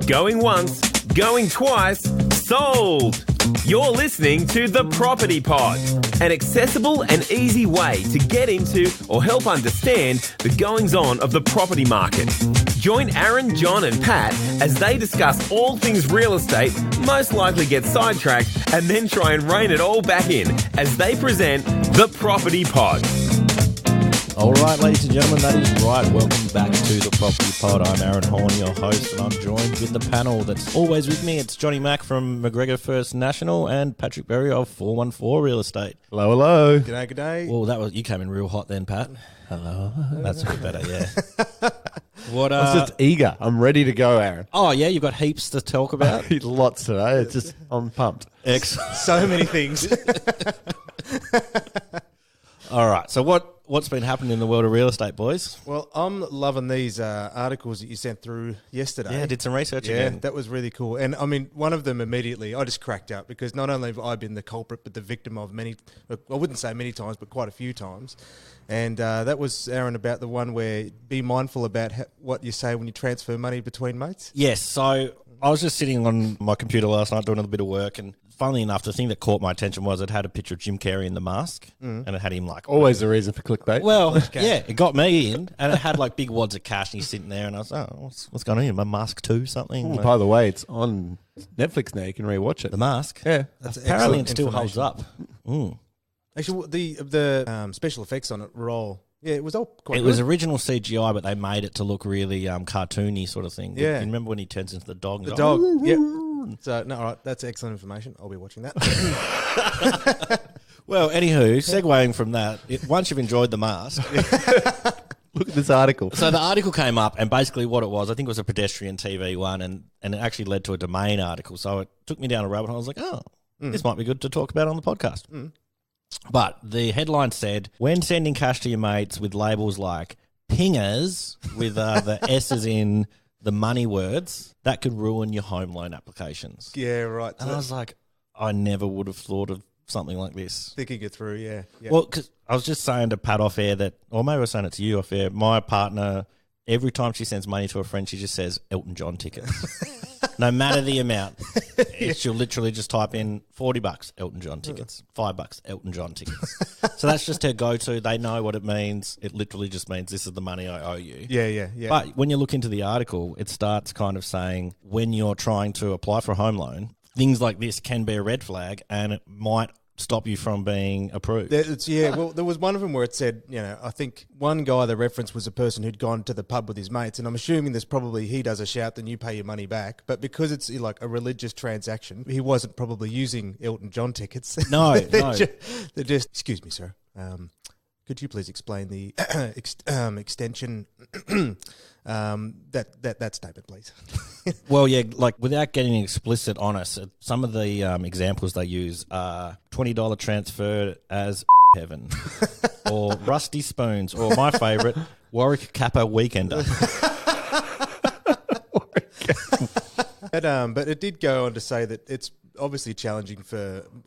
Going once, going twice, sold! You're listening to The Property Pod, an accessible and easy way to get into or help understand the goings-on of the property market. Join Aaron, John and Pat as they discuss all things real estate, most likely get sidetracked, and then try and rein it all back in as they present The Property Pod. All right, ladies and gentlemen, that is right. Welcome back to The Property Pod. I'm Aaron Horn, your host, and I'm joined with the panel that's always with me. It's Johnny Mack from McGregor First National and Patrick Berry of 414 Real Estate. Hello, hello. G'day, g'day. Well, you came in real hot then, Pat. Hello. That's a bit better, yeah. What? I was just eager. I'm ready to go, Aaron. Oh, yeah, you've got heaps to talk about. Lots today. It's just, I'm pumped. Excellent. So many things. All right, so what's been happening in the world of real estate, boys? Well, I'm loving these articles that you sent through yesterday. Yeah, I did some research Yeah, again. that was really cool. And I mean, one of them immediately, I just cracked up because not only have I been the culprit, but the victim of many, I wouldn't say many times, but quite a few times. And that was, Aaron, about the one where be mindful about what you say when you transfer money between mates. Yes, so I was just sitting on my computer last night doing a bit of work, and funnily enough, the thing that caught my attention was it had a picture of Jim Carrey in The Mask, and it had him like... Always a reason for clickbait. Well, yeah, it got me in, and it had like big wads of cash, and he's sitting there, and I was what's going on here? My Mask 2 something? By the way, it's on Netflix now. You can rewatch it. The Mask? Yeah. That's Apparently it excellent still holds information. up. Actually, the special effects on it were all... Yeah, it was all quite It was original CGI, but they made it to look really cartoony sort of thing. Yeah. You remember when he turns into the dog? The dog, yep. So, no, all right, that's excellent information. I'll be watching that. Well, anywho, segueing from that, once you've enjoyed The Mask... Look at this article. So the article came up, and basically what it was, I think it was a pedestrian TV one, and it actually led to a domain article. So it took me down a rabbit hole. I was like, this might be good to talk about on the podcast. But the headline said, when sending cash to your mates with labels like pingers, with the S's in the money words, that could ruin your home loan applications. Yeah, right. And I was like, I never would have thought of something like this. Thinking it through, yeah. Well, because I was just saying to Pat off air that, or maybe I was saying it to you off air, my partner, every time she sends money to a friend, she just says Elton John tickets. No matter the amount. She'll literally just type in $40, Elton John tickets, $5, Elton John tickets. So that's just her go-to. They know what it means. It literally just means this is the money I owe you. Yeah. But when you look into the article, it starts kind of saying when you're trying to apply for a home loan, things like this can be a red flag and it might stop you from being approved. Well, there was one of them where it said, I think one guy the reference was a person who'd gone to the pub with his mates, and I'm assuming there's probably he does a shout, then you pay your money back. But because it's like a religious transaction, he wasn't probably using Elton John tickets. No, they're just, excuse me, sir. Could you please explain the extension? That statement, please. Well, yeah, like without getting explicit on us, some of the examples they use are $20 transfer as heaven, or rusty spoons, or my favourite, Warwick Kappa weekender. But it did go on to say that it's obviously challenging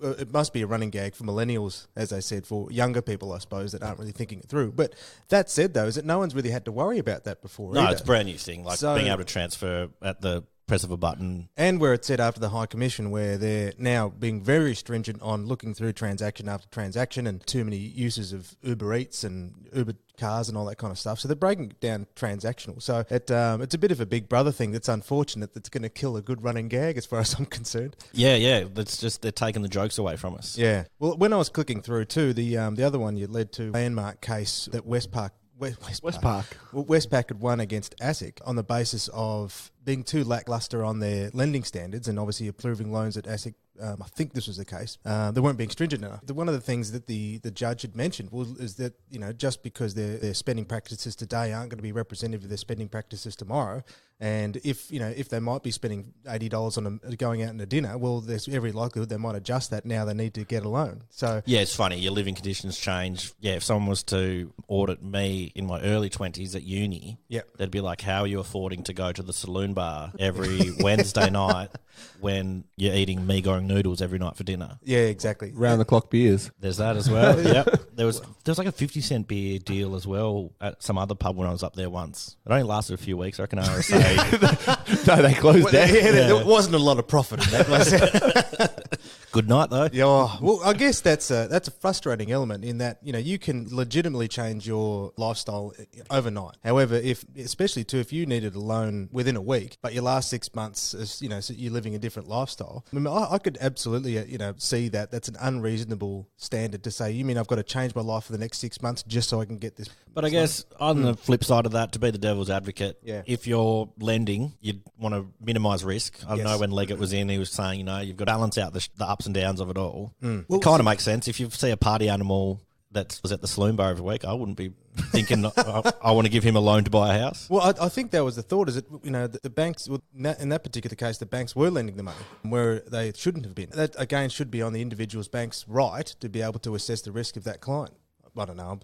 it must be a running gag for millennials, as I said, for younger people, I suppose, that aren't really thinking it through. But that said, though, is that no one's really had to worry about that before. No, either. it's a brand new thing, like being able to transfer at the press of a button. And where it said after the High Commission, where they're now being very stringent on looking through transaction after transaction and too many uses of Uber Eats and Uber cars and all that kind of stuff. So they're breaking it down transactional. So it's a bit of a big brother thing that's unfortunate, that's going to kill a good running gag as far as I'm concerned. Yeah. That's just, they're taking the jokes away from us. Yeah. Well, when I was clicking through too, the other one you led to, landmark case that Westpac had won against ASIC on the basis of being too lackluster on their lending standards and obviously approving loans at ASIC. I think this was the case. They weren't being stringent enough. One of the things that the judge had mentioned is that just because their spending practices today aren't going to be representative of their spending practices tomorrow, and if they might be spending $80 on going out on a dinner, well, there's every likelihood they might adjust that now they need to get a loan. So yeah, it's funny. Your living conditions change. Yeah, if someone was to audit me in my early 20s at uni, they'd be like, "How are you affording to go to the saloon bar every Wednesday night when you're eating mee-goreng noodles every night for dinner?" Yeah, exactly. Round-the-clock beers. There's that as well. Yep. There was like a 50-cent beer deal as well at some other pub when I was up there once. It only lasted a few weeks. I reckon RSA No, they closed down. There wasn't a lot of profit in that, was it? Good night, though. Yeah, well, I guess that's a frustrating element in that, you know, you can legitimately change your lifestyle overnight. However, especially if you needed a loan within a week, but your last 6 months is, you know, so you're living a different lifestyle. I mean, I could absolutely, you know, see that's an unreasonable standard to say, you mean I've got to change my life for the next 6 months just so I can get this. But I guess on the flip side of that, to be the devil's advocate, Yeah. if you're lending, you'd want to minimise risk. I know when Leggett was in, he was saying, you know, you've got to balance out the ups and downs of it all. It kind of makes sense. If you see a party animal that was at the saloon bar every week, I wouldn't be thinking I want to give him a loan to buy a house. Well, I think that was the thought, is that, you know, the banks, in that particular case, the banks were lending the money where they shouldn't have been. That, again, should be on the individual's bank's right to be able to assess the risk of that client. I don't know.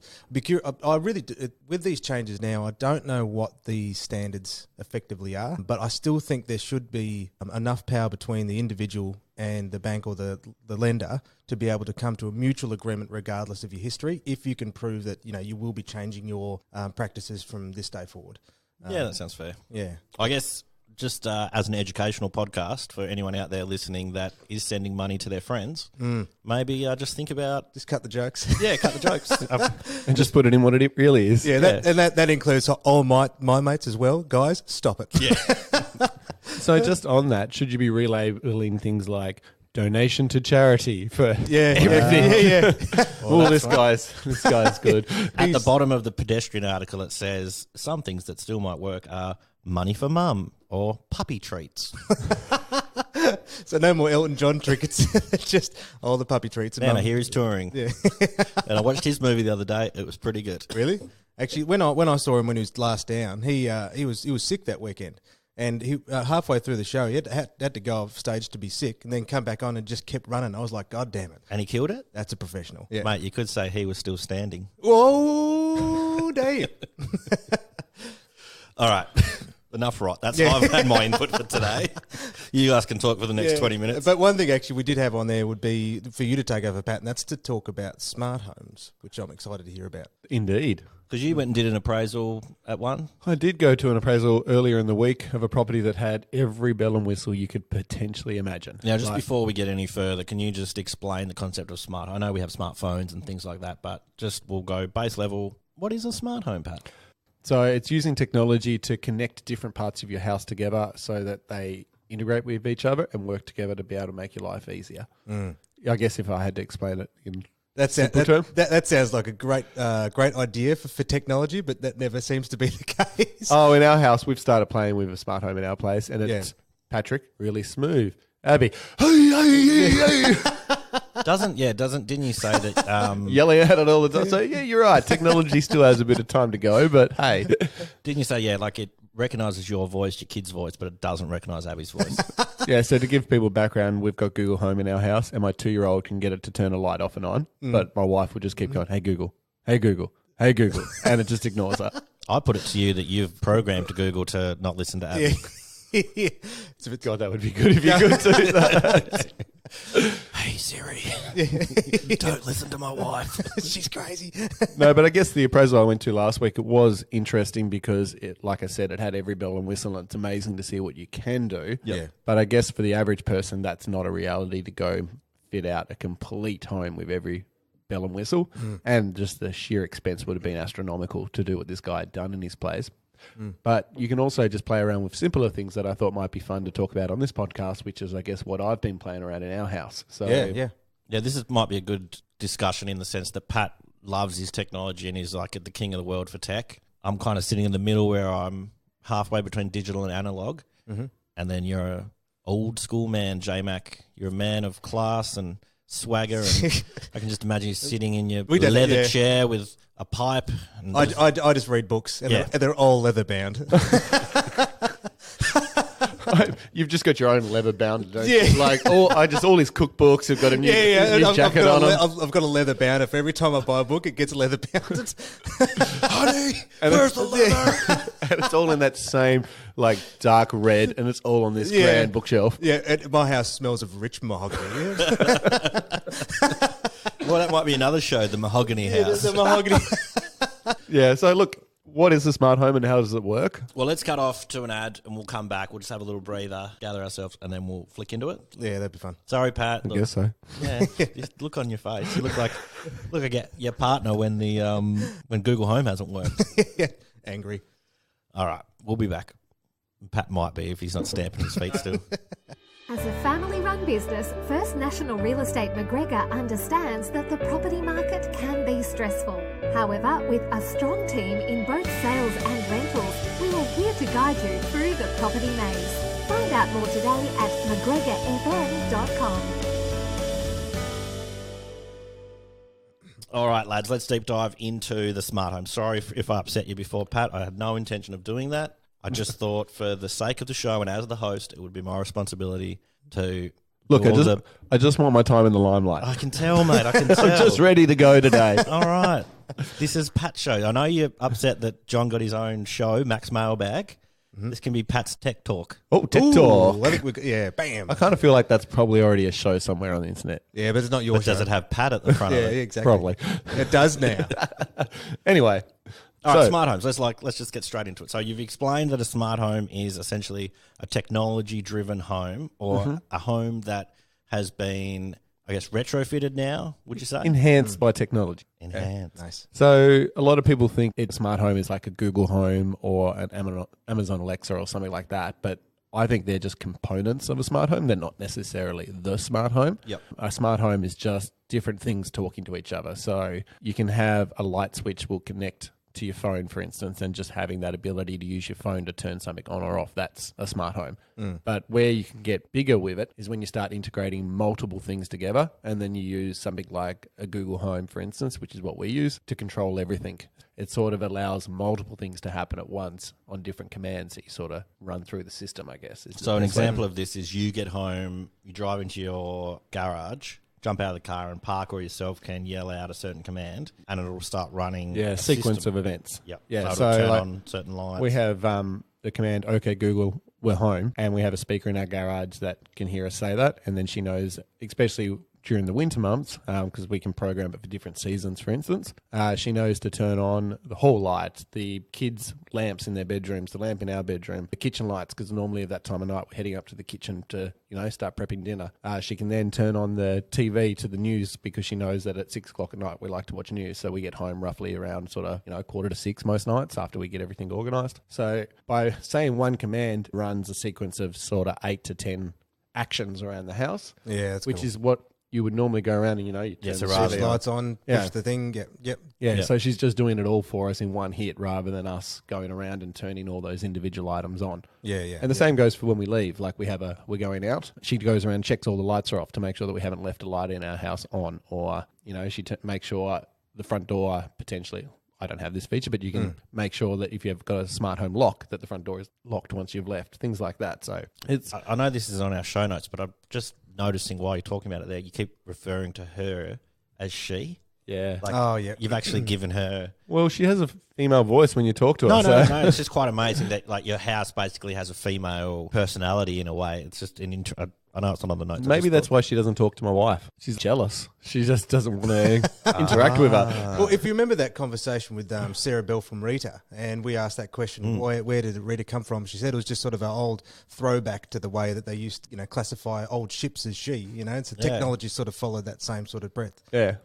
I really do, with these changes now, I don't know what the standards effectively are, but I still think there should be enough power between the individual and the bank or the lender to be able to come to a mutual agreement regardless of your history, if you can prove that, you know, you will be changing your practices from this day forward. Yeah, that sounds fair. Yeah. I guess just as an educational podcast for anyone out there listening that is sending money to their friends, maybe just think about... Just cut the jokes. Yeah, cut the jokes. And just put it in what it really is. Yeah, that includes all my mates as well. Guys, stop it. Yeah. So just on that, should you be relabeling things like donation to charity for everything? Yeah. Well, this guy's good. At the bottom of the pedestrian article, it says some things that still might work are money for mum or puppy treats. So no more Elton John trinkets, just all the puppy treats. Man, I hear he's touring. Yeah. And I watched his movie the other day. It was pretty good. Really? Actually, when I saw him when he was last down, he was sick that weekend. And he halfway through the show, he had to go off stage to be sick and then come back on and just kept running. I was like, God damn it. And he killed it? That's a professional. Yeah. Mate, you could say he was still standing. Whoa, damn. All right. Enough rot. That's I've had my input for today. You guys can talk for the next 20 minutes. But one thing actually we did have on there would be for you to take over, Pat, and that's to talk about smart homes, which I'm excited to hear about. Indeed. Because you went and did an appraisal at one. I did go to an appraisal earlier in the week of a property that had every bell and whistle you could potentially imagine. Now, just before we get any further, can you just explain the concept of smart? I know we have smartphones and things like that, but just we'll go base level. What is a smart home, Pat? So it's using technology to connect different parts of your house together so that they integrate with each other and work together to be able to make your life easier. I guess if I had to explain it in simple term. That sounds like a great idea for technology, but that never seems to be the case. Oh, in our house, we've started playing with a smart home in our place, and it's Patrick, really smooth. Abby, hey. Didn't you say that? Yelling at it all the time. So, yeah, you're right. Technology still has a bit of time to go, but hey. Didn't you say, like it recognises your voice, your kid's voice, but it doesn't recognise Abby's voice? Yeah, so to give people background, we've got Google Home in our house, and my 2-year-old can get it to turn a light off and on, but my wife would just keep going, hey, Google, hey, Google, hey, Google, and it just ignores her. I put it to you that you've programmed Google to not listen to Abby. Yeah. God, that would be good if you could do that. Hey, Siri, don't listen to my wife. She's crazy. No, but I guess the appraisal I went to last week, it was interesting because, like I said, it had every bell and whistle, and it's amazing to see what you can do. Yeah. But I guess for the average person, that's not a reality to go fit out a complete home with every bell and whistle. And just the sheer expense would have been astronomical to do what this guy had done in his place. But you can also just play around with simpler things that I thought might be fun to talk about on this podcast, which is, I guess, what I've been playing around in our house. So Yeah, might be a good discussion in the sense that Pat loves his technology and he's like the king of the world for tech. I'm kind of sitting in the middle where I'm halfway between digital and analog. And then you're an old school man, J-Mac. You're a man of class and swagger. And I can just imagine you sitting in your leather chair with a pipe. And I just read books, and they're all leather bound. You've just got your own leather bound, don't you? Like all his cookbooks have got a new jacket on them. I've got a leather bounder for every time I buy a book, it gets a leather bound. Honey, where's the leather? And it's all in that same like dark red, and it's all on this grand bookshelf. Yeah, my house smells of rich mahogany. Well, that might be another show, The Mahogany House. The mahogany. Yeah, so look, what is a smart home and how does it work? Well, let's cut off to an ad and we'll come back. We'll just have a little breather, gather ourselves, and then we'll flick into it. Yeah, that'd be fun. Sorry, Pat. I guess so. Yeah, just look on your face. You look like your partner when the when Google Home hasn't worked. Angry. All right, we'll be back. Pat might be if he's not stamping his feet still. As a family-run business, First National Real Estate McGregor understands that the property market can be stressful. However, with a strong team in both sales and rentals, we are here to guide you through the property maze. Find out more today at mcgregorfm.com. All right, lads, let's deep dive into the smart home. Sorry if I upset you before, Pat. I had no intention of doing that. I just thought for the sake of the show and as the host, it would be my responsibility to... Look, I just want my time in the limelight. I can tell, mate. I can tell. I'm just ready to go today. All right. This is Pat's show. I know you're upset that John got his own show, Max Mailbag. Mm-hmm. This can be Pat's Tech Talk. Oh, Tech Talk. I think bam. I kind of feel like that's probably already a show somewhere on the internet. Yeah, but it's not your show. Does it have Pat at the front of it? Yeah, exactly. Probably. It does now. Anyway. All right, smart homes. Let's just get straight into it. So you've explained that a smart home is essentially a technology-driven home or a home that has been, I guess, retrofitted now, would you say? Enhanced by technology. Enhanced. Okay. Nice. So a lot of people think a smart home is like a Google Home or an Amazon Alexa or something like that, but I think they're just components of a smart home. They're not necessarily the smart home. Yep. A smart home is just different things talking to each other. So you can have a light switch will connect to your phone, for instance, and just having that ability to use your phone to turn something on or off, that's a smart home. But where you can get bigger with it is when you start integrating multiple things together, and then you use something like a Google Home, for instance, which is what we use, to control everything. It sort of allows multiple things to happen at once on different commands that you sort of run through the system, I guess. So an example of this is you get home, you drive into your garage, jump out of the car and park, or yourself can yell out a certain command and it'll start running a sequence of events. Yep. Yeah. So it'll turn on certain lights. We have the command, okay, Google, we're home. And we have a speaker in our garage that can hear us say that. And then she knows, especially during the winter months, because we can program it for different seasons, for instance, she knows to turn on the hall lights, the kids' lamps in their bedrooms, the lamp in our bedroom, the kitchen lights, because normally at that time of night we're heading up to the kitchen to, start prepping dinner. She can then turn on the TV to the news because she knows that at 6 o'clock at night we like to watch news. So we get home roughly around sort of, 5:45 most nights after we get everything organised. So by saying one command runs a sequence of sort of 8 to 10 actions around the house. Yeah, that's which cool. is what you would normally go around and, you turn Switch the lights on, push the thing. Yep. Yeah, so she's just doing it all for us in one hit rather than us going around and turning all those individual items on. Yeah. And the same goes for when we leave. Like we're going out. She goes around and checks all the lights are off to make sure that we haven't left a light in our house on. Or, she makes sure the front door potentially... I don't have this feature, but you can make sure that if you've got a smart home lock, that the front door is locked once you've left, things like that. So it's... I know this is on our show notes, but I'm just noticing while you're talking about it there, you keep referring to her as she. Yeah. You've actually given her... Well, she has a female voice when you talk to her. No. It's just quite amazing that your house basically has a female personality in a way. It's just an I know it's not on the notes. Maybe that's why she doesn't talk to my wife. She's jealous. She just doesn't want to interact with her. Well, if you remember that conversation with Sarah Bell from Rita, and we asked that question, where did Rita come from? She said it was just sort of an old throwback to the way that they used to, classify old ships as she, so technology sort of followed that same sort of breadth. Yeah.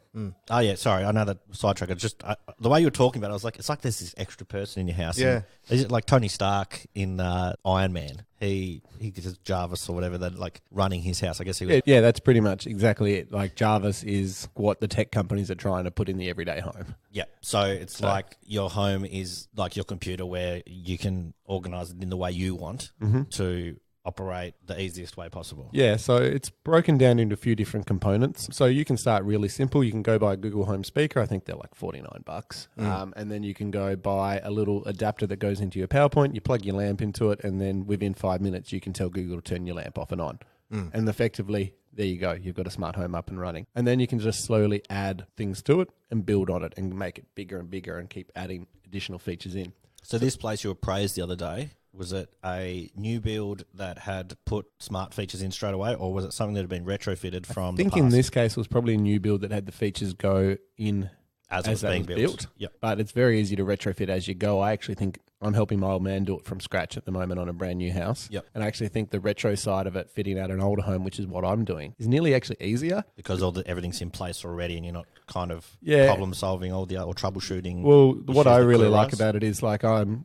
Oh, yeah, sorry. I know that sidetrack. It's just the way you were talking about it, I was like, it's like there's this extra person in your house. Yeah. Is it like Tony Stark in Iron Man? He gets Jarvis or whatever, that like running his house. I guess he was. Yeah, that's pretty much exactly it. Like Jarvis is what the tech companies are trying to put in the everyday home. Yeah. So it's like your home is like your computer where you can organize it in the way you want to operate the easiest way possible. Yeah, so it's broken down into a few different components. So you can start really simple. You can go buy a Google Home speaker. I think they're like $49. And then you can go buy a little adapter that goes into your PowerPoint. You plug your lamp into it, and then within 5 minutes, you can tell Google to turn your lamp off and on. And effectively, there you go. You've got a smart home up and running. And then you can just slowly add things to it and build on it and make it bigger and bigger and keep adding additional features in. So this place you were praised the other day, was it a new build that had put smart features in straight away, or was it something that had been retrofitted from the past? I think in this case it was probably a new build that had the features go in as it was being built. Yep. But it's very easy to retrofit as you go. I actually think I'm helping my old man do it from scratch at the moment on a brand new house. Yep. And I actually think the retro side of it, fitting out an older home, which is what I'm doing, is nearly actually easier. Because everything's in place already and you're not kind of Yeah. problem solving or troubleshooting. Well, what I that really could like arise. about it is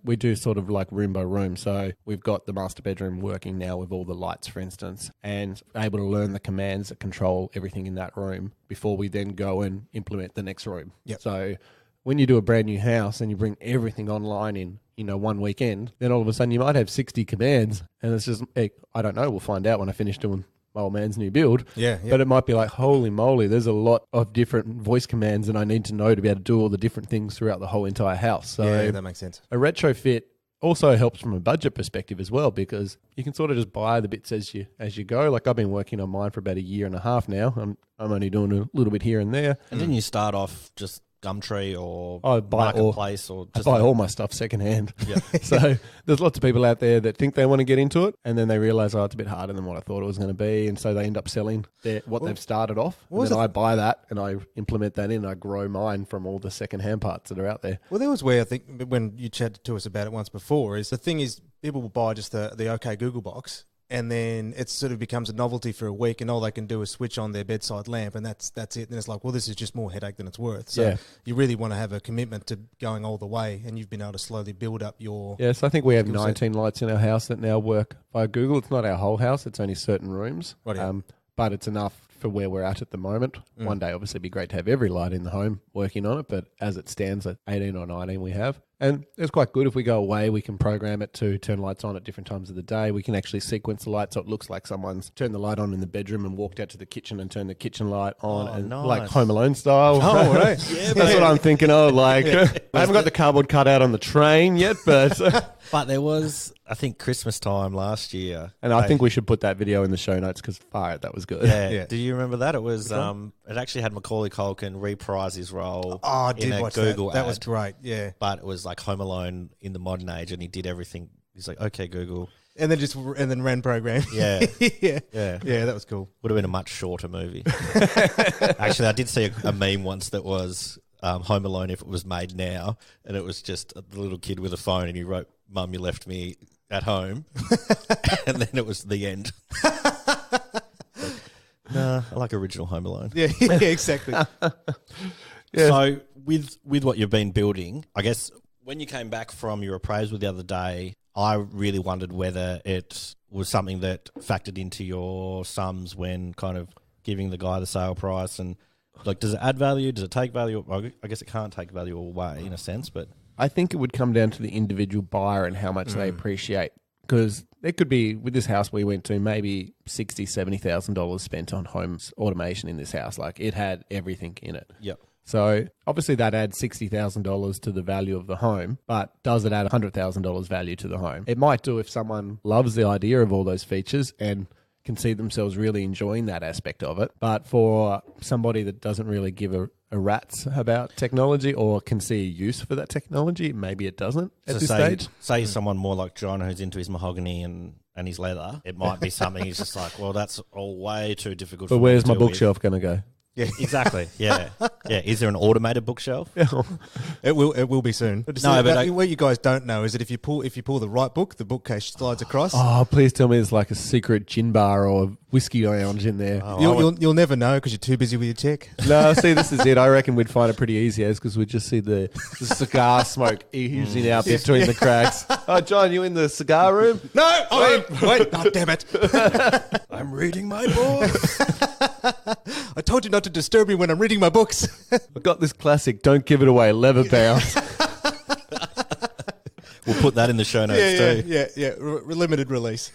we do sort of like room by room. So we've got the master bedroom working now with all the lights, for instance, and able to learn the commands that control everything in that room before we then go and implement the next room. Yep. So when you do a brand new house and you bring everything online in, one weekend, then all of a sudden you might have 60 commands, and it's just, I don't know, we'll find out when I finish doing my old man's new build. Yeah. But it might be like, holy moly, there's a lot of different voice commands and I need to know to be able to do all the different things throughout the whole entire house. So Yeah, that makes sense. a retrofit also helps from a budget perspective as well, because you can sort of just buy the bits as you go. Like I've been working on mine for about a year and a half now. I'm only doing a little bit here and there. And then you start off just Gumtree or I buy Marketplace or I just buy all my stuff secondhand. Yeah. So there's lots of people out there that think they want to get into it, and then they realise, it's a bit harder than what I thought it was going to be, and so they end up selling what they've started off. And then I buy that and I implement that in. I grow mine from all the secondhand parts that are out there. Well, there was where I think when you chatted to us about it once before, is the thing is people will buy just the OK Google box, and then it sort of becomes a novelty for a week, and all they can do is switch on their bedside lamp, and that's it. And it's like, well, this is just more headache than it's worth. So you really want to have a commitment to going all the way, and you've been able to slowly build up your... Yes, I think we have 19 lights in our house that now work via Google. It's not our whole house. It's only certain rooms. Right. But it's enough for where we're at the moment. One day, obviously, it'd be great to have every light in the home working on it, but as it stands at 18 or 19 we have. And it's quite good. If we go away, we can program it to turn lights on at different times of the day. We can actually sequence the light so it looks like someone's turned the light on in the bedroom and walked out to the kitchen and turned the kitchen light on, and nice. like Home Alone style. Oh, right. That's what I'm thinking of. Like, I haven't got the cardboard cut out on the train yet, but... But there was, I think, Christmas time last year. And I think we should put that video in the show notes because, that was good. Yeah. Yeah. Do you remember that? It was, it actually had Macaulay Culkin reprise his role Oh, I in did a watch Google that. That ad. was great, yeah. But it was like Home Alone in the modern age, and he did everything. He's like, okay, Google. And then ran program. Yeah. yeah. Yeah. Yeah, that was cool. Would have been a much shorter movie. Actually, I did see a meme once that was Home Alone if it was made now, and it was just the little kid with a phone, and he wrote, "Mum, you left me at home," and then it was the end. Nah, I like original Home Alone. Yeah, yeah, exactly. Yeah. So with what you've been building, I guess when you came back from your appraisal the other day, I really wondered whether it was something that factored into your sums when kind of giving the guy the sale price, and like, does it add value? Does it take value? Well, I guess it can't take value away in a sense, but I think it would come down to the individual buyer and how much they appreciate. Because there could be, with this house we went to, maybe $60,000, $70,000 spent on home automation in this house. Like, it had everything in it. yep. So obviously that adds $60,000 to the value of the home, but does it add $100,000 value to the home? It might do if someone loves the idea of all those features and can see themselves really enjoying that aspect of it. But for somebody that doesn't really give a rat's about technology or can see a use for that technology, maybe it doesn't at this stage. Say someone more like John who's into his mahogany and his leather, it might be something he's just like, well, that's all way too difficult. But for me where's to my deal with. bookshelf going to go? Yeah, Exactly. Yeah. Yeah. Is there an automated bookshelf? it will be soon. But what you guys don't know is that if you pull the right book, the bookcase slides across. Oh, please tell me there's like a secret gin bar or whiskey lounge in there. You'll never know because you're too busy with your tech. No, see, this is it. I reckon we'd find it pretty easy as because we'd just see the cigar smoke oozing out between the cracks. Oh, John, you in the cigar room? No, wait, oh, damn it! I'm reading my book. I told you not to disturb me when I'm reading my books. I've got this classic, don't give it away, leather bound. We'll put that in the show notes too. Yeah. Limited release.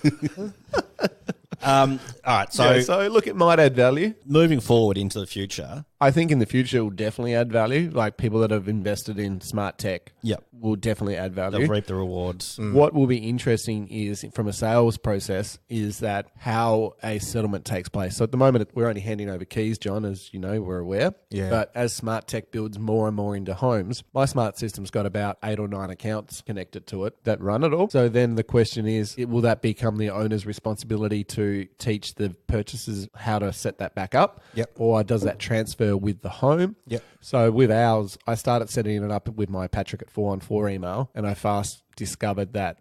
All right. So Look, it might add value. moving forward into the future. I think in the future it will definitely add value. Like people that have invested in smart tech Yep. will definitely add value. They'll reap the rewards. What will be interesting is, from a sales process, is that how a settlement takes place. So at the moment, we're only handing over keys, John, as you know, we're aware. Yeah. But as smart tech builds more and more into homes, my smart system's got about 8 or 9 accounts connected to it that run it all. So then the question is, will that become the owner's responsibility to to teach the purchasers how to set that back up? Yep. Or does that transfer with the home? Yep. So with ours, I started setting it up with my Patrick at 414 email, and I fast discovered that,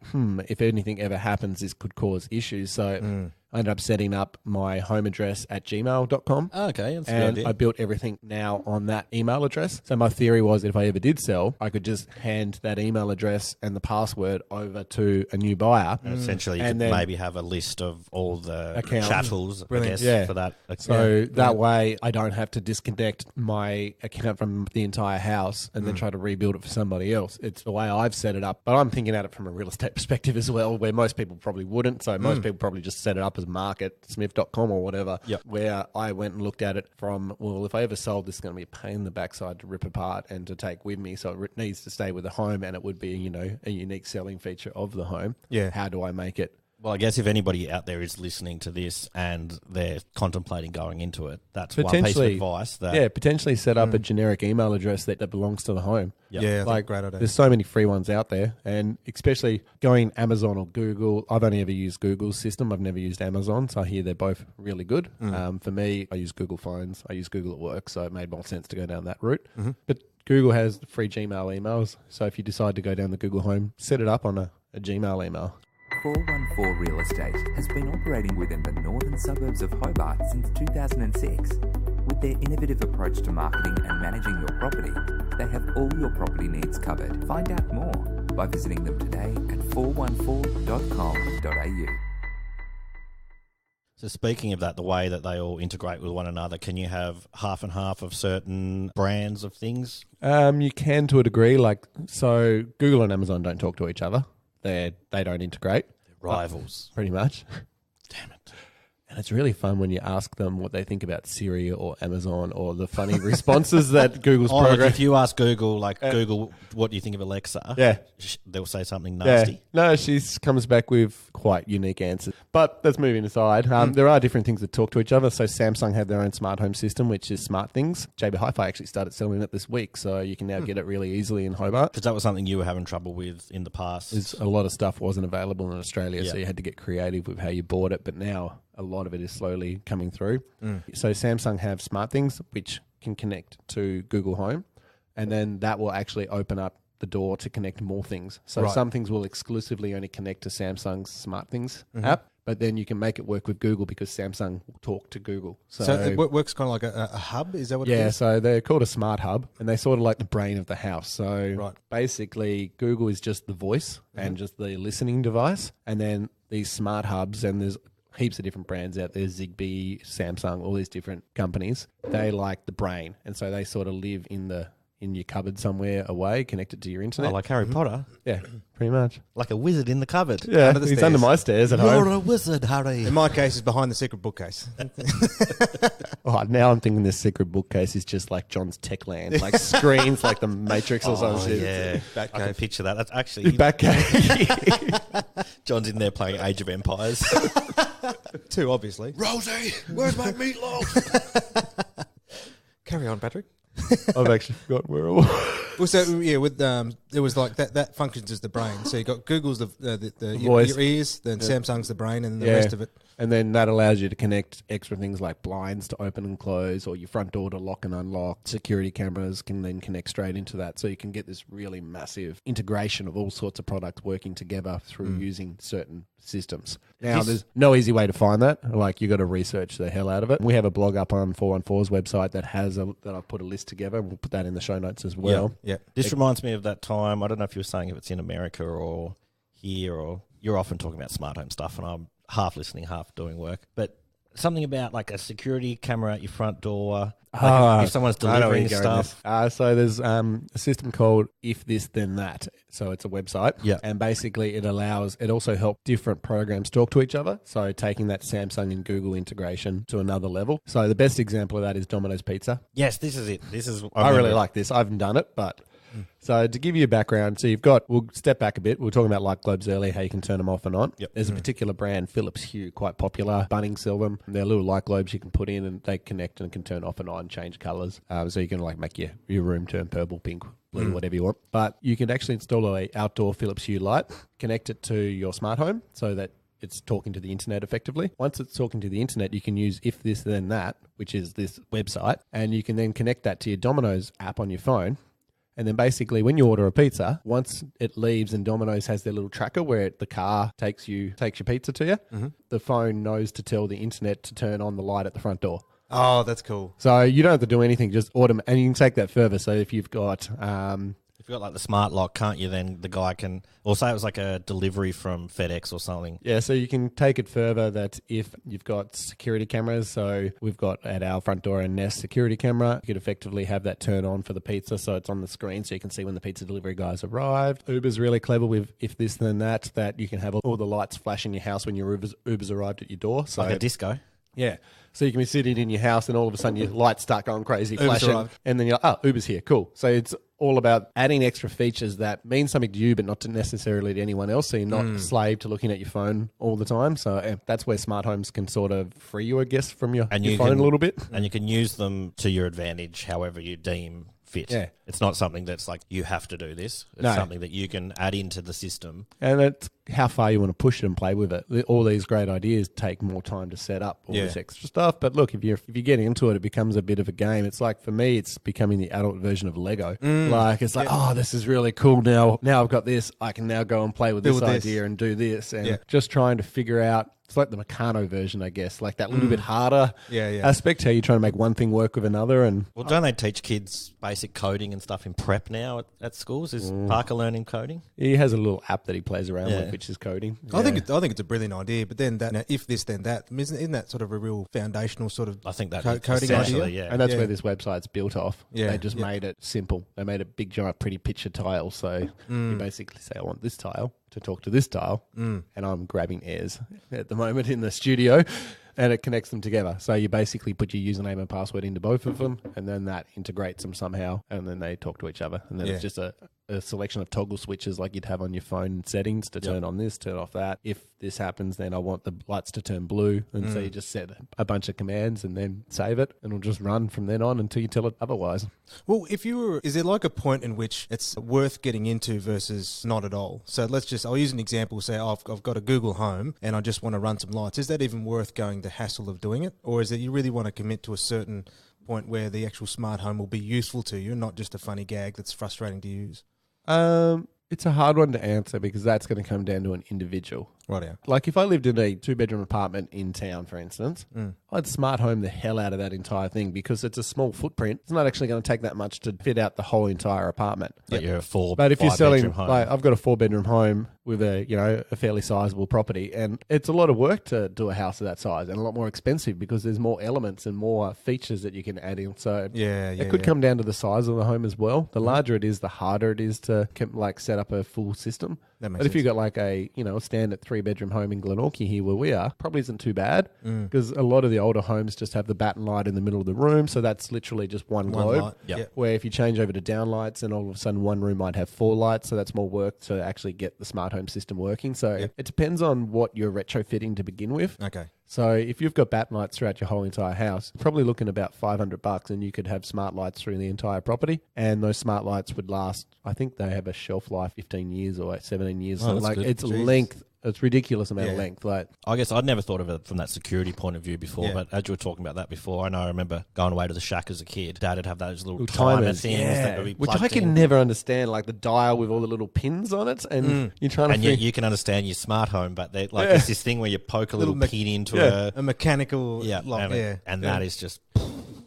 if anything ever happens, this could cause issues. So I ended up setting up my home address at gmail.com. Okay, that's a good And idea. I built everything now on that email address. So my theory was if I ever did sell, I could just hand that email address and the password over to a new buyer. Essentially, you And could then- maybe have a list of all the Accounts. chattels, I Brilliant. guess, Yeah. for that. So that way I don't have to disconnect my account from the entire house and then try to rebuild it for somebody else. It's the way I've set it up. But I'm thinking at it from a real estate perspective as well, where most people probably wouldn't. So most people probably just set it up as marketsmith.com or whatever, Yep. where I went and looked at it from, well, if I ever sold, this is going to be a pain in the backside to rip apart and to take with me. So it needs to stay with the home, and it would be, a unique selling feature of the home. Yeah. How do I make it? Well, I guess if anybody out there is listening to this and they're contemplating going into it, that's one piece of Potentially- advice. That Potentially set up a generic email address that belongs to the home. Yep. Yeah, I think Like, great idea. there's so many free ones out there, and especially going Amazon or Google. I've only ever used Google's system. I've never used Amazon, so I hear they're both really good. For me, I use Google Phones. I use Google at work, so it made more sense to go down that route. But Google has free Gmail emails, so if you decide to go down the Google Home, set it up on a Gmail email. 414 Real Estate has been operating within the northern suburbs of Hobart since 2006. With their innovative approach to marketing and managing your property, they have all your property needs covered. Find out more by visiting them today at 414.com.au. So speaking of that, the way that they all integrate with one another, can you have half and half of certain brands of things? You can to a degree. So Google and Amazon don't talk to each other. They don't integrate. Rivals. Pretty much. Damn it. And it's really fun when you ask them what they think about Siri or Amazon or the funny responses that Google's Like program. if you ask Google, Google, what do you think of Alexa? Yeah. They'll say something Yeah. nasty. No, she comes back with quite unique answers. But let's move aside. There are different things that talk to each other. So Samsung have their own smart home system, which is Smart Things. JB Hi-Fi actually started selling it this week, so you can now get it really easily in Hobart. Because that was something you were having trouble with in the past. There's a lot of stuff wasn't available in Australia, so Yeah. you had to get creative with how you bought it. But now a lot of it is slowly coming through. So Samsung have Smart Things, which can connect to Google Home, and then that will actually open up the door to connect more things. So Right. some things will exclusively only connect to Samsung's Smart Things app, but then you can make it work with Google because Samsung will talk to Google. So it works kind of like a hub, is that what it Yeah, is? so they're called a smart hub, and they're sort of like the brain of the house. So Right. basically, Google is just the voice and just the listening device, and then these smart hubs, and there's heaps of different brands out there, Zigbee, Samsung, all these different companies. They like the brain, and so they sort of live in your cupboard somewhere away, connected to your internet. like Harry Potter, Yeah, pretty much. like a wizard in the cupboard. Yeah, Under the he's stairs. under my stairs at You're home. a wizard, Harry. In my case, it's behind the secret bookcase. Oh, now I'm thinking this secret bookcase is just like John's tech land, like screens like the Matrix or Oh, something. yeah. Batcave. I can picture that. That's actually Back John's in there playing Age of Empires. Two, obviously. Rosie, where's my meatloaf? Carry on, Patrick. I've actually forgotten where it was. Well, so yeah, with it was like that functions as the brain. So you got Google's the Voice. your ears, then Samsung's the brain, and the Yeah. rest of it. And then that allows you to connect extra things like blinds to open and close, or your front door to lock and unlock. Security cameras can then connect straight into that. So you can get this really massive integration of all sorts of products working together through using certain systems. Now, there's no easy way to find that. Like, you got to research the hell out of it. We have a blog up on 414's website that I've put a list together. We'll put that in the show notes as well. Yeah. This reminds me of that time. I don't know if you were saying if it's in America or here, or you're often talking about smart home stuff, and I'm half listening, half doing work. But something about like a security camera at your front door. Like if someone's I know where delivering you're going with stuff. this. So there's a system called If This Then That. So it's a website. Yeah. And basically it also helps different programs talk to each other. So taking that Samsung and Google integration to another level. So the best example of that is Domino's Pizza. Yes, this is it. I really like this. I haven't done it, but... So to give you a background, we'll step back a bit. We were talking about light globes earlier, how you can turn them off and on. Yep. There's a particular brand, Philips Hue, quite popular. Bunnings sell them. They're little light globes you can put in and they connect and can turn off and on, change colours. So you can like make your room turn purple, pink, blue, whatever you want. But you can actually install a outdoor Philips Hue light, connect it to your smart home so that it's talking to the internet effectively. Once it's talking to the internet, you can use if this then that, which is this website, and you can then connect that to your Domino's app on your phone. And then basically when you order a pizza, once it leaves and Domino's has their little tracker where the car takes your pizza to you, the phone knows to tell the internet to turn on the light at the front door. Oh, that's cool. So you don't have to do anything, just automate. And you can take that further. So if you've got... if you've got like the smart lock, can't you then the guy can... Or say it was like a delivery from FedEx or something. Yeah, so you can take it further that if you've got security cameras, so we've got at our front door a Nest security camera, you could effectively have that turn on for the pizza so it's on the screen so you can see when the pizza delivery guys arrived. Uber's really clever with if this then that you can have all the lights flash in your house when your Uber's arrived at your door. So Like a disco. Yeah. So you can be sitting in your house and all of a sudden your lights start going crazy, flashing. arrived. And then you're like, oh, Uber's here. Cool. So it's all about adding extra features that mean something to you but not to necessarily to anyone else. So you're not a slave to looking at your phone all the time. So that's where smart homes can sort of free you, I guess, from your phone a little bit. And you can use them to your advantage however you deem fit. Yeah. It's not something that's like, you have to do this. It's something that you can add into the system. And it's how far you want to push it and play with it. All these great ideas take more time to set up all this extra stuff. But look, if you get into it, it becomes a bit of a game. It's like, for me, it's becoming the adult version of Lego. Like, it's like, oh, this is really cool. Now I've got this. I can now go and play with this idea and do this. And just trying to figure out, it's like the Meccano version, I guess, like that little bit harder aspect, how you're trying to make one thing work with another. And well, don't they teach kids basic coding and stuff in prep now at schools? Is Parker learning coding? He has a little app that he plays around with, which is coding. I think it's a brilliant idea, but then that if this then that, isn't that sort of a real foundational sort of I think that coding idea? Yeah. And that's where this website's built off. Yeah. They just made it simple. They made a big, giant, pretty picture tile. So you basically say, I want this tile to talk to this tile, and I'm grabbing airs at the moment in the studio, and it connects them together. So you basically put your username and password into both of them, and then that integrates them somehow, and then they talk to each other. And then it's just a selection of toggle switches like you'd have on your phone settings to turn on this, turn off that. If this happens, then I want the lights to turn blue. And so you just set a bunch of commands and then save it, and it'll just run from then on until you tell it otherwise. Well, is there like a point in which it's worth getting into versus not at all? So I'll use an example, say I've got a Google Home and I just want to run some lights. Is that even worth going the hassle of doing it? Or is it you really want to commit to a certain point where the actual smart home will be useful to you and not just a funny gag that's frustrating to use? It's a hard one to answer because that's going to come down to an individual. Right, yeah. Like if I lived in a 2-bedroom apartment in town, for instance, I'd smart home the hell out of that entire thing because it's a small footprint. It's not actually going to take that much to fit out the whole entire apartment. But you're But if you're selling, home. like I've got a 4-bedroom home with a fairly sizable property, and it's a lot of work to do a house of that size and a lot more expensive because there's more elements and more features that you can add in. So it could come down to the size of the home as well. The larger it is, the harder it is to set up a full system. But if you've got like a standard 3-bedroom home in Glenorchy here where we are, probably isn't too bad because a lot of the older homes just have the batten light in the middle of the room. So that's literally just one globe. Where if you change over to downlights and all of a sudden one room might have 4 lights. So that's more work to actually get the smart home system working. So it depends on what you're retrofitting to begin with. Okay. So if you've got batten lights throughout your whole entire house, probably looking about $500 and you could have smart lights through the entire property. And those smart lights would last, I think they have a shelf life 15 years or 17 years. Oh, so like good. it's length. It's ridiculous amount of length. Like I guess I'd never thought of it from that security point of view before, but as you were talking about that before, I remember going away to the shack as a kid. Dad would have those little timer timers, things that would be which plugged I can in. never understand, like the dial with all the little pins on it, and you're trying to. And you can understand your smart home, but it's this thing where you poke a little pin into a mechanical lock. And that is just.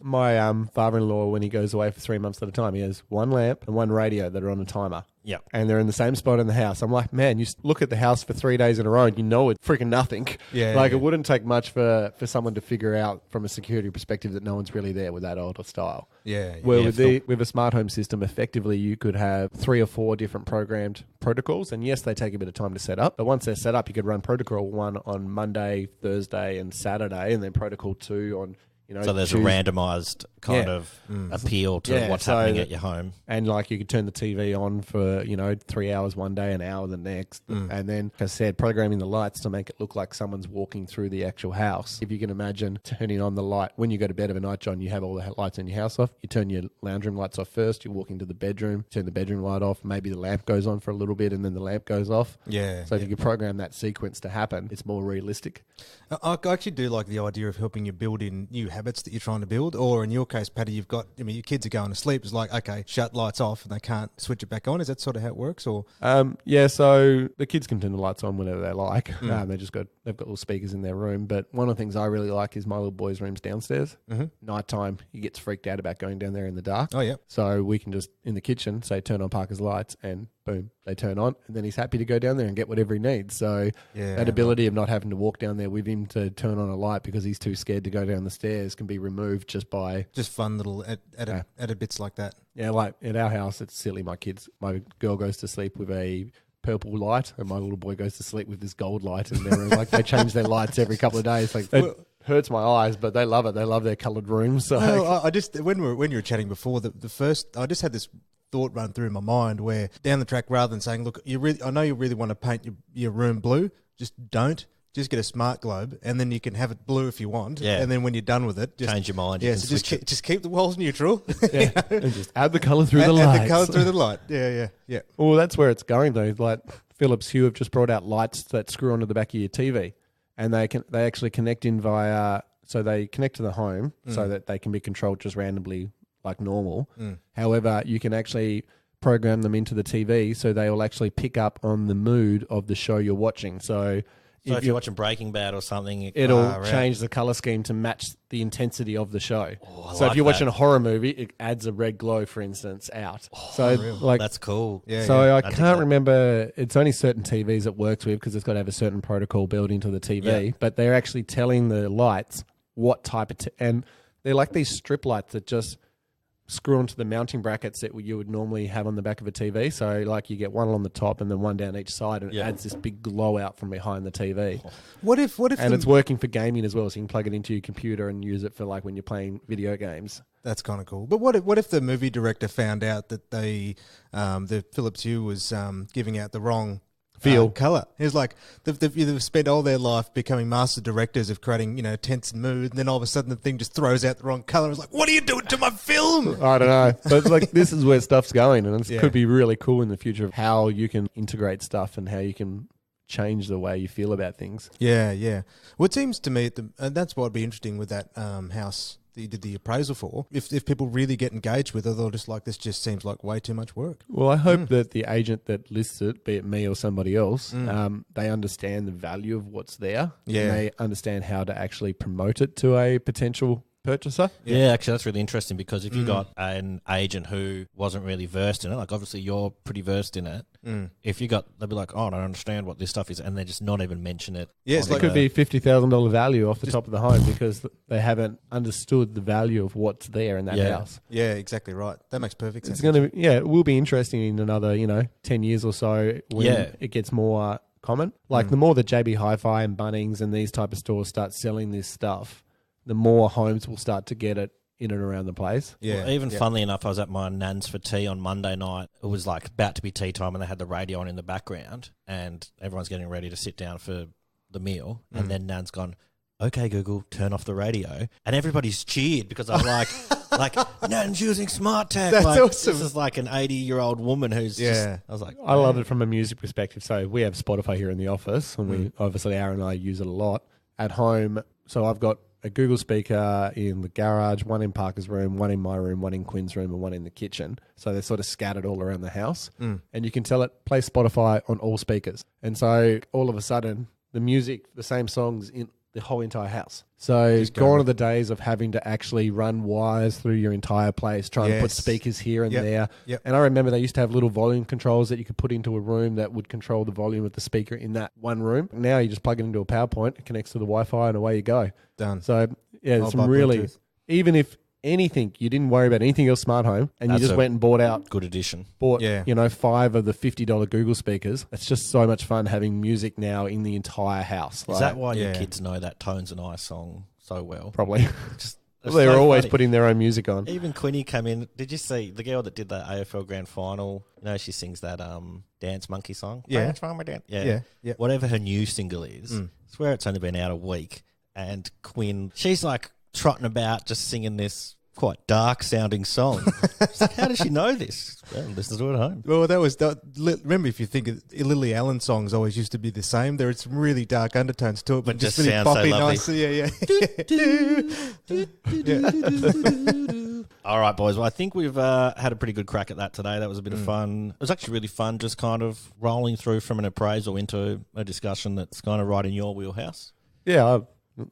My father-in-law, when he goes away for 3 months at a time, he has one lamp and one radio that are on a timer. Yeah. And they're in the same spot in the house. I'm like, man, you look at the house for 3 days in a row and you know it's freaking nothing. It wouldn't take much for someone to figure out from a security perspective that no one's really there with that older style. With a smart home system, effectively you could have 3 or 4 different programmed protocols. And yes, they take a bit of time to set up. But once they're set up, you could run protocol 1 on Monday, Thursday and Saturday, and then protocol 2 on So there's a randomised kind of appeal to what's happening at your home. And like you could turn the TV on for, 3 hours one day, an hour the next. And then, like I said, programming the lights to make it look like someone's walking through the actual house. If you can imagine turning on the light, when you go to bed of a night, John, you have all the lights in your house off. You turn your lounge room lights off first. You walk into the bedroom, turn the bedroom light off. Maybe the lamp goes on for a little bit and then the lamp goes off. Yeah. So if you could program that sequence to happen, it's more realistic. I actually do like the idea of helping you build in new habits that you're trying to build. Or in your case, Paddy, your kids are going to sleep. It's like, okay, shut lights off and they can't switch it back on. Is that sort of how it works? Or so the kids can turn the lights on whenever they like. They've got little speakers in their room. But one of the things I really like is my little boy's room's downstairs. Nighttime, he gets freaked out about going down there in the dark. Oh, yeah. So we can just, in the kitchen, say, turn on Parker's lights and boom, they turn on. And then he's happy to go down there and get whatever he needs. So that ability of not having to walk down there with him to turn on a light because he's too scared to go down the stairs can be removed just by... Just fun little added bits like that. Yeah, like at our house, it's silly. My girl goes to sleep with a purple light and my little boy goes to sleep with this gold light in their room. Like they change their lights every couple of days. Like it hurts my eyes, but they love it. They love their coloured rooms. So I just, when you were chatting before, the first, I just had this thought run through my mind where down the track, rather than saying, look, I know you really want to paint your room blue, just don't. Just get a smart globe, and then you can have it blue if you want. Yeah. And then when you're done with it, just change your mind. Yeah, so just keep the walls neutral. And just add the colour through the light. Add the colour through the light. Yeah. Well, that's where it's going though. Like Philips Hue have just brought out lights that screw onto the back of your TV, and they actually connect in via. So they connect to the home so that they can be controlled just randomly like normal. However, you can actually program them into the TV so they will actually pick up on the mood of the show you're watching. So if you're watching Breaking Bad or something, it'll change the colour scheme to match the intensity of the show. So if you're watching a horror movie, it adds a red glow, for instance, out. That's cool. I can't remember. It's only certain TVs it works with because it's got to have a certain protocol built into the TV. But they're actually telling the lights what type of and they're like these strip lights that just screw onto the mounting brackets that you would normally have on the back of a TV. So like you get one on the top and then one down each side, and it adds this big glow out from behind the TV. What if it's working for gaming as well, so you can plug it into your computer and use it for like when you're playing video games. That's kind of cool. But what if the movie director found out that the Philips Hue was giving out the wrong colour? It's like they've spent all their life becoming master directors of creating, tense mood, and then all of a sudden the thing just throws out the wrong colour. It's like, what are you doing to my film? I don't know. But like this is where stuff's going, and it could be really cool in the future of how you can integrate stuff and how you can change the way you feel about things. Yeah. Well, it seems to me, and that's what would be interesting with that house that you did the appraisal for. If people really get engaged with it, they'll just like, this just seems like way too much work. Well, I hope that the agent that lists it, be it me or somebody else, they understand the value of what's there. Yeah. And they understand how to actually promote it to a potential purchaser. Yeah, actually, that's really interesting because if you got an agent who wasn't really versed in it, like obviously you're pretty versed in it, if you got, they'll be like, oh, I don't understand what this stuff is, and they just not even mention it. Yeah, it could be $50,000 value off the top of the home because they haven't understood the value of what's there in that house. Yeah, exactly right. That makes perfect sense. It's going to, it will be interesting in another, 10 years or so when it gets more common. Like the more that JB Hi-Fi and Bunnings and these type of stores start selling this stuff, the more homes will start to get it in and around the place. Yeah. Well, funnily enough, I was at my nan's for tea on Monday night. It was like about to be tea time and they had the radio on in the background and everyone's getting ready to sit down for the meal. And then nan's gone, okay, Google, turn off the radio. And everybody's cheered because I'm like, nan's using smart tech. That's awesome. This is like an 80-year-old woman who's just, I was like, I love it from a music perspective. So we have Spotify here in the office and we obviously, Aaron and I use it a lot at home. So I've got a Google speaker in the garage, one in Parker's room, one in my room, one in Quinn's room, and one in the kitchen. So they're sort of scattered all around the house. And you can tell it, play Spotify on all speakers. And so all of a sudden, the music, the same songs in the whole entire house. So gone are the days of having to actually run wires through your entire place, trying to put speakers here and there. Yep. And I remember they used to have little volume controls that you could put into a room that would control the volume of the speaker in that one room. Now you just plug it into a PowerPoint, it connects to the Wi-Fi, and away you go. Done. So yeah, some really, Bluetooth. Even if anything, you didn't worry about anything else smart home, and you just went and bought 5 of the $50 Google speakers. It's just so much fun having music now in the entire house. Is that why your kids know that Tones and I song so well? Probably. They're so always funny. putting their own music on. Even Quinny came in. Did you see the girl that did the AFL Grand Final? You know, she sings that Dance Monkey song. Yeah. Dance Monkey Dance. Yeah. Whatever her new single is. I swear it's only been out a week. And Quinn, she's like trotting about just singing this quite dark sounding song. It's like, how does she know this? Well, listen to it at home. Well, remember, if you think of Lily Allen songs always used to be the same. There are some really dark undertones to it, but just really sounds so poppy, lovely. nice. Yeah. All right, boys. Well, I think we've had a pretty good crack at that today. That was a bit of fun. It was actually really fun just kind of rolling through from an appraisal into a discussion that's kind of right in your wheelhouse. Yeah,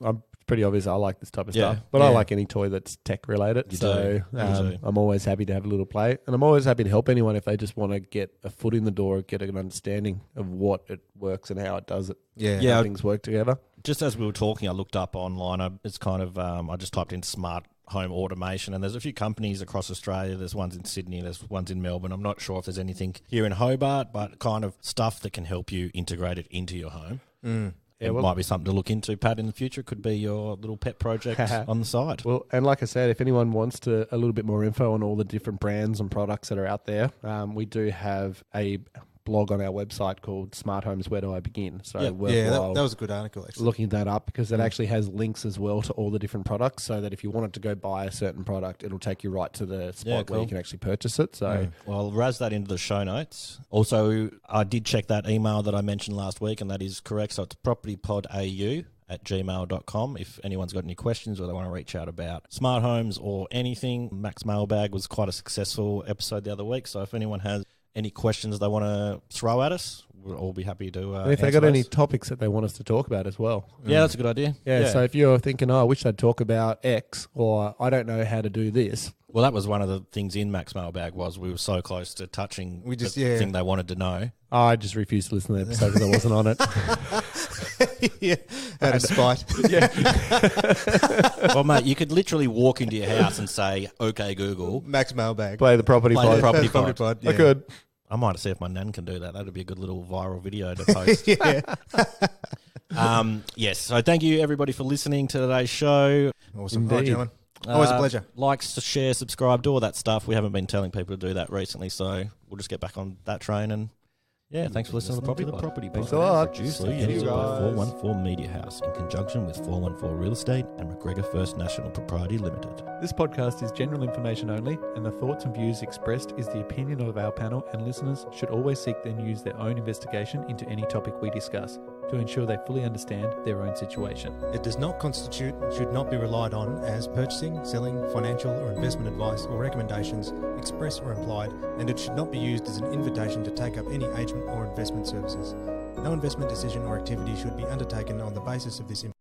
I'm pretty obvious. I like this type of stuff, but I like any toy that's tech related. You so do. I'm always happy to have a little play, and I'm always happy to help anyone if they just want to get a foot in the door, get an understanding of what it works and how it does it. Yeah. How things work together. Just as we were talking, I looked up online. It's kind of I just typed in smart home automation, and there's a few companies across Australia. There's ones in Sydney, there's ones in Melbourne. I'm not sure if there's anything here in Hobart, but kind of stuff that can help you integrate it into your home. It might be something to look into, Pat, in the future. Could be your little pet project on the side. Well, and like I said, if anyone wants a little bit more info on all the different brands and products that are out there, we do have a blog on our website called Smart Homes, Where Do I Begin? So that was a good article, actually. Looking that up, because it actually has links as well to all the different products, so that if you wanted to go buy a certain product, it'll take you right to the spot where you can actually purchase it. So, well, I'll razz that into the show notes. Also, I did check that email that I mentioned last week, and that is correct. So it's propertypodau@gmail.com. If anyone's got any questions or they want to reach out about smart homes or anything, Max Mailbag was quite a successful episode the other week. So if anyone has any questions they want to throw at us, we'll all be happy to and if they got any topics that they want us to talk about as well. Yeah, that's a good idea. Yeah, so if you're thinking, I wish they'd talk about X, or I don't know how to do this. Well, that was one of the things in Max Mailbag was we were so close to touching the thing they wanted to know. I just refused to listen to the episode because I wasn't on it. Out of spite. Well, mate, you could literally walk into your house and say, "Okay, Google, Max Mailbag. Play the property Play pod. the property Property pod." pod. Yeah. I could. I might see if my nan can do that. That'd be a good little viral video to post. Yes. So thank you everybody for listening to today's show. Awesome. All right, gentlemen. Always a pleasure. Likes, share, subscribe, do all that stuff. We haven't been telling people to do that recently, so we'll just get back on that train. And yeah, thanks for listening to the Property Pod. Thanks a lot. Produced See and you edited by guys. 414 Media House in conjunction with 414 Real Estate and McGregor First National Propriety Limited. This podcast is general information only, and the thoughts and views expressed is the opinion of our panel, and listeners should always seek and use their own investigation into any topic we discuss to ensure they fully understand their own situation. It does not constitute, should not be relied on as purchasing, selling, financial or investment advice or recommendations, express or implied, and it should not be used as an invitation to take up any agent or investment services. No investment decision or activity should be undertaken on the basis of this information.